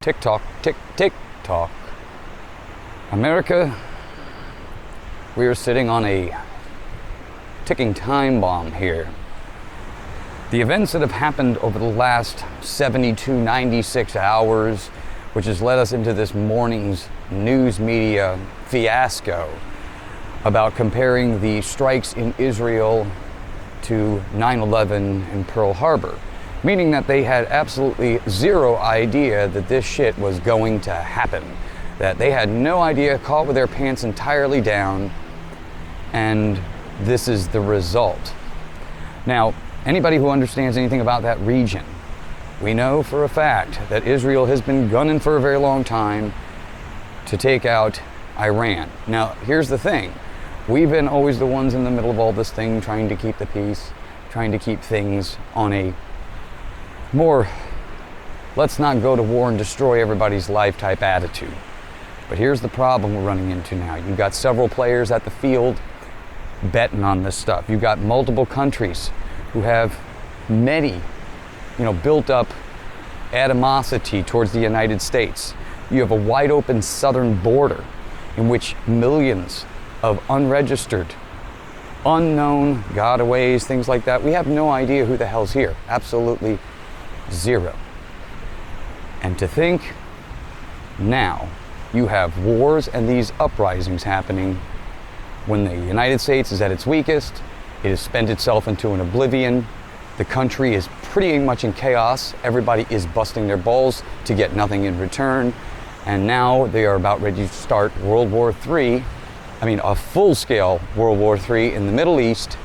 Tick tock, tick, tick tock. America, we are sitting on a ticking time bomb here. The events that have happened over the last 72, 96 hours, which has led us into this morning's news media fiasco about comparing the strikes in Israel to 9/11 in Pearl Harbor, meaning that they had absolutely zero idea that this shit was going to happen, that they had no idea, caught with their pants entirely down, and this is the result. Now, anybody who understands anything about that region, we know for a fact that Israel has been gunning for a very long time to take out Iran. Now, here's the thing. We've been always the ones in the middle of all this thing, trying to keep the peace, trying to keep things on a more, let's not go to war and destroy everybody's life type attitude. But here's the problem we're running into now. You've got several players at the field betting on this stuff. You've got multiple countries who have many, built up animosity towards the United States. You have a wide open southern border in which millions of unregistered, unknown gotaways, things like that. We have no idea who the hell's here. Absolutely zero. And to think now you have wars and these uprisings happening when the United States is at its weakest, it has spent itself into an oblivion. The country is pretty much in chaos. Everybody is busting their balls to get nothing in return. And now they are about ready to start World War III. A full-scale World War III in the Middle East,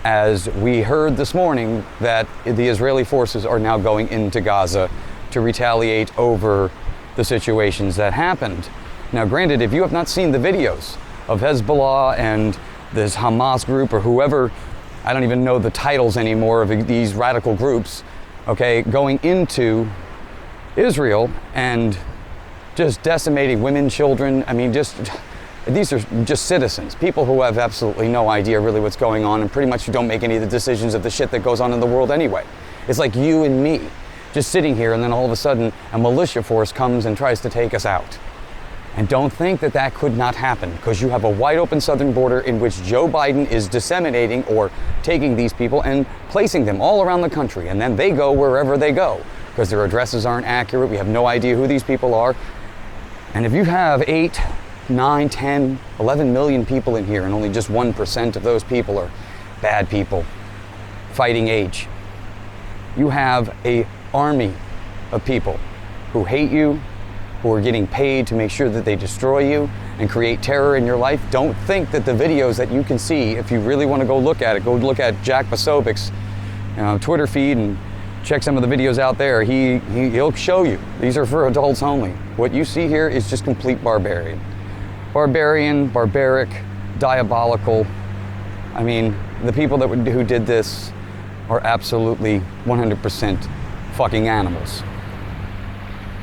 as we heard this morning that the Israeli forces are now going into Gaza to retaliate over the situations that happened. Now, granted, if you have not seen the videos of Hezbollah and this Hamas group or whoever, I don't even know the titles anymore of these radical groups, going into Israel and just decimating women, children. These are just citizens, people who have absolutely no idea really what's going on and pretty much don't make any of the decisions of the shit that goes on in the world anyway. It's like you and me just sitting here, and then all of a sudden a militia force comes and tries to take us out. And don't think that that could not happen, because you have a wide open southern border in which Joe Biden is disseminating or taking these people and placing them all around the country. And then they go wherever they go because their addresses aren't accurate. We have no idea who these people are. And if you have 8, 9, 10, 11 million people in here and only just 1% of those people are bad people, fighting age, you have an army of people who hate you, who are getting paid to make sure that they destroy you and create terror in your life. Don't think that the videos that you can see, if you really want to go look at it, go look at Jack Posobiec's Twitter feed and check some of the videos out there. He'll show you. These are for adults only. What you see here is just complete barbarian. Barbarian, barbaric, diabolical. The people who did this are absolutely 100% fucking animals.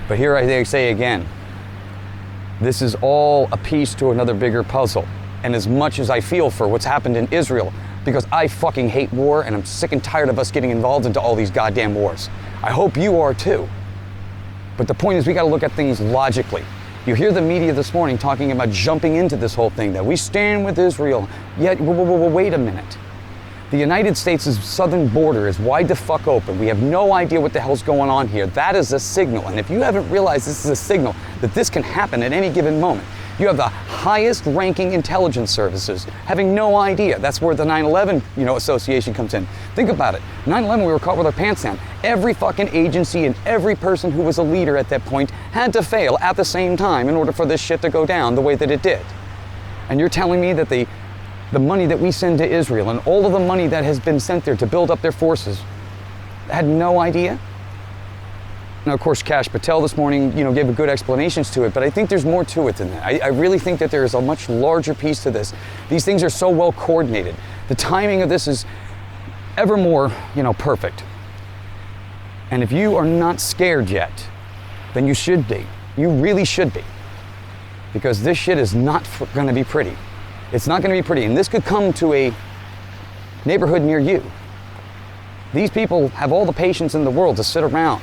But here I say again, this is all a piece to another bigger puzzle. And as much as I feel for what's happened in Israel, because I fucking hate war and I'm sick and tired of us getting involved into all these goddamn wars. I hope you are too. But the point is, we gotta look at things logically. You hear the media this morning talking about jumping into this whole thing, that we stand with Israel. Yet, wait a minute. The United States' southern border is wide the fuck open. We have no idea what the hell's going on here. That is a signal. And if you haven't realized this is a signal that this can happen at any given moment, you have the highest ranking intelligence services having no idea. That's where the 9/11, association comes in. Think about it. 9/11, we were caught with our pants down. Every fucking agency and every person who was a leader at that point had to fail at the same time in order for this shit to go down the way that it did. And you're telling me that the money that we send to Israel and all of the money that has been sent there to build up their forces had no idea? Now, of course, Kash Patel this morning, gave a good explanations to it, but I think there's more to it than that. I really think that there is a much larger piece to this. These things are so well coordinated. The timing of this is ever more, perfect. And if you are not scared yet, then you should be. You really should be. Because this shit is not going to be pretty. It's not going to be pretty. And this could come to a neighborhood near you. These people have all the patience in the world to sit around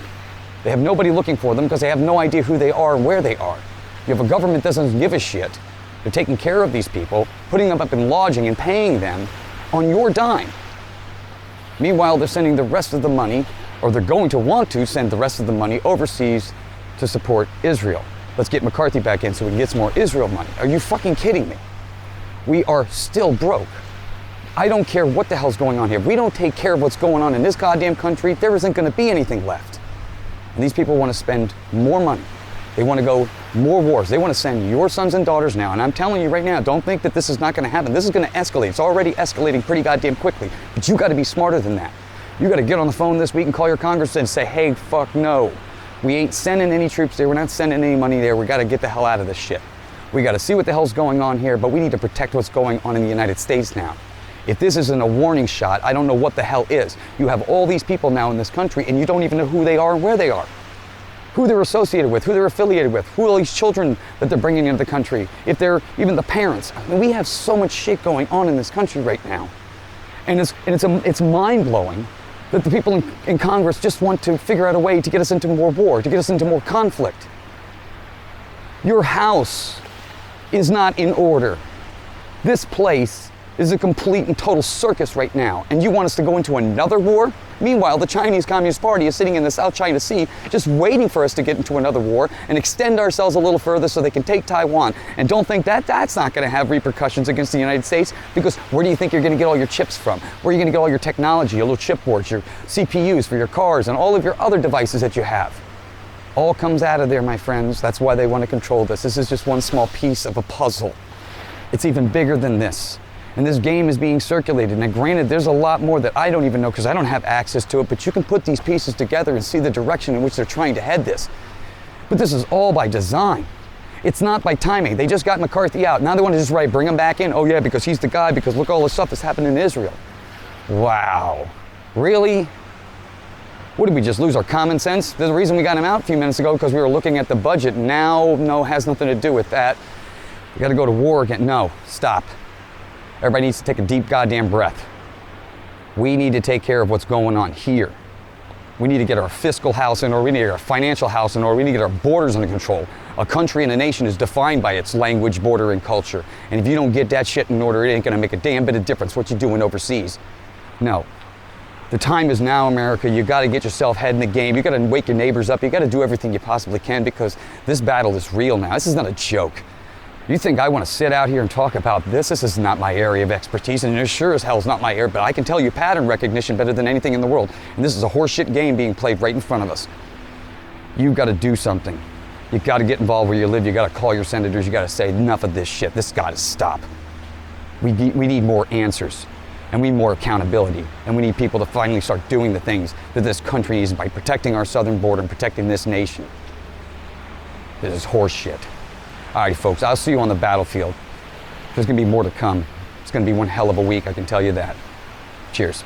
They have nobody looking for them because they have no idea who they are and where they are. You have a government that doesn't give a shit. They're taking care of these people, putting them up in lodging and paying them on your dime. Meanwhile, they're sending the rest of the money, or they're going to want to send the rest of the money overseas to support Israel. Let's get McCarthy back in so we can get some more Israel money. Are you fucking kidding me? We are still broke. I don't care what the hell's going on here. If we don't take care of what's going on in this goddamn country, there isn't going to be anything left. And these people want to spend more money. They want to go more wars. They want to send your sons and daughters now. And I'm telling you right now, don't think that this is not going to happen. This is going to escalate. It's already escalating pretty goddamn quickly. But you got to be smarter than that. You got to get on the phone this week and call your Congress and say, hey, fuck no. We ain't sending any troops there. We're not sending any money there. We got to get the hell out of this shit. We got to see what the hell's going on here, but we need to protect what's going on in the United States now. If this isn't a warning shot, I don't know what the hell is. You have all these people now in this country and you don't even know who they are and where they are. Who they're associated with, who they're affiliated with, who are all these children that they're bringing into the country, if they're even the parents. I mean, we have so much shit going on in this country right now. And it's mind-blowing that the people in Congress just want to figure out a way to get us into more war, to get us into more conflict. Your house is not in order. This place is a complete and total circus right now, and you want us to go into another war? Meanwhile, the Chinese Communist Party is sitting in the South China Sea just waiting for us to get into another war and extend ourselves a little further so they can take Taiwan. And don't think that that's not going to have repercussions against the United States, because where do you think you're going to get all your chips from? Where are you going to get all your technology, your little chipboards, your CPUs for your cars, and all of your other devices that you have? All comes out of there, my friends. That's why they want to control this. This is just one small piece of a puzzle. It's even bigger than this. And this game is being circulated. Now granted, there's a lot more that I don't even know because I don't have access to it, but you can put these pieces together and see the direction in which they're trying to head this. But this is all by design. It's not by timing. They just got McCarthy out. Now they want to just bring him back in. Oh yeah, because he's the guy, because look at all the stuff that's happening in Israel. Wow. Really? What, did we just lose our common sense? There's a reason we got him out a few minutes ago, because we were looking at the budget. Now, no, has nothing to do with that. We got to go to war again. No, stop. Everybody needs to take a deep goddamn breath. We need to take care of what's going on here. We need to get our fiscal house in order. We need to get our financial house in order. We need to get our borders under control. A country and a nation is defined by its language, border, and culture. And if you don't get that shit in order, it ain't gonna make a damn bit of difference what you're doing overseas. No. The time is now, America. You gotta get yourself head in the game. You gotta wake your neighbors up. You gotta do everything you possibly can, because this battle is real now. This is not a joke. You think I want to sit out here and talk about this? This is not my area of expertise, and it sure as hell is not my area, but I can tell you pattern recognition better than anything in the world. And this is a horseshit game being played right in front of us. You've got to do something. You've got to get involved where you live. You've got to call your senators. You've got to say, enough of this shit. This got to stop. We need more answers, and we need more accountability, and we need people to finally start doing the things that this country needs by protecting our southern border and protecting this nation. This is horseshit. All right, folks, I'll see you on the battlefield. There's going to be more to come. It's going to be one hell of a week, I can tell you that. Cheers.